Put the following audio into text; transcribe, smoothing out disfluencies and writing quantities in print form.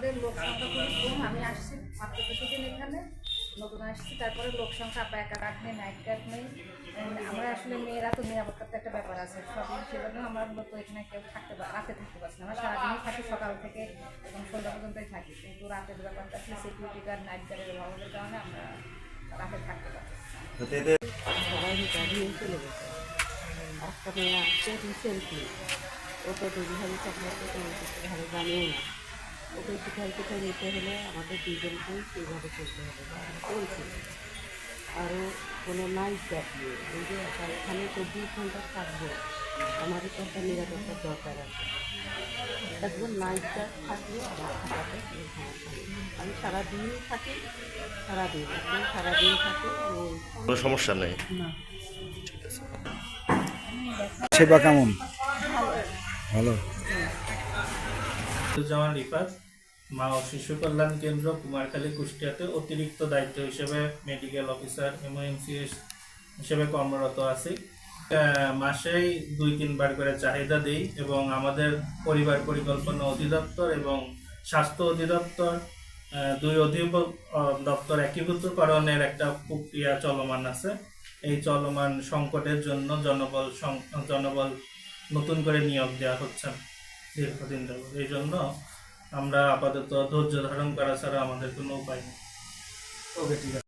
আমাদের লোক সংখ্যা খুবই কম। আমি আসছি মাত্র কিছুদিন এখানে, নতুন আসছি। তারপরে লোক সংখ্যা একা কাঠ নেই, নাইট গার্ড নেই। আমরা আসলে মেয়েরা তো নিরাপত্তার তো একটা ব্যাপার আছে, সবই সেজন্য আমরা মূলত এখানে কেউ রাতে থাকতে পারছি না। আমরা সারাদিনই থাকি, সকাল থেকে এবং সন্ধ্যা পর্যন্তই থাকি, কিন্তু রাতের ব্যাপারটা আছে সিকিউরিটি গার্ড, নাইট গার্ডের অভাবের কারণে আমরা রাতে থাকতে পারছি না। সবাই দাঁড়িয়ে চলে গেছে। একটা মেয়ে আসছে রিসেন্টলি, ও তো ডেলিভারি সম্পর্কে ভালো জানেও না। ওকে কোথায় নিতে হলে আমাদের দুজনকেই সেইভাবে চলতে হবে বা আমরা চলছি। আরও কোনো নাইট গার্ড নেই। এই যে এখানে 24 ঘন্টা থাকবো, আমারও তো একটা নিরাপত্তার দরকার আছে। একজন নাইট গার্ড থাকলে আমার থাকাতে কোনো সমস্যা নেই। আমি সারাদিন থাকি, একদম সারাদিন থাকি, আমি কোনো সমস্যা নেই। না। সেবা কেমন? ভালো। জামান রিফাত, মা ও শিশু কল্যাণ কেন্দ্র, কুমারখালী, কুষ্টিয়াতে অতিরিক্ত দায়িত্ব হিসেবে মেডিকেল অফিসার এমওএমসিএস হিসেবে কর্মরত আছি। মাসেই 2-3 বার করে চাহিদা দিই এবং আমাদের পরিবার পরিকল্পনা অধিদপ্তর এবং স্বাস্থ্য অধিদপ্তর, 2 অধিদপ্তর একীভূতকরণের একটা প্রক্রিয়া চলমান আছে। এই চলমান সংকটের জন্য জনবল নতুন করে নিয়োগ দেওয়া হচ্ছে দীর্ঘদিন যাবত। এই জন্য আমরা আপাতত ধৈর্য ধারণ করা ছাড়া আমাদের কোনো উপায় নেই। ওকে, ঠিক আছে।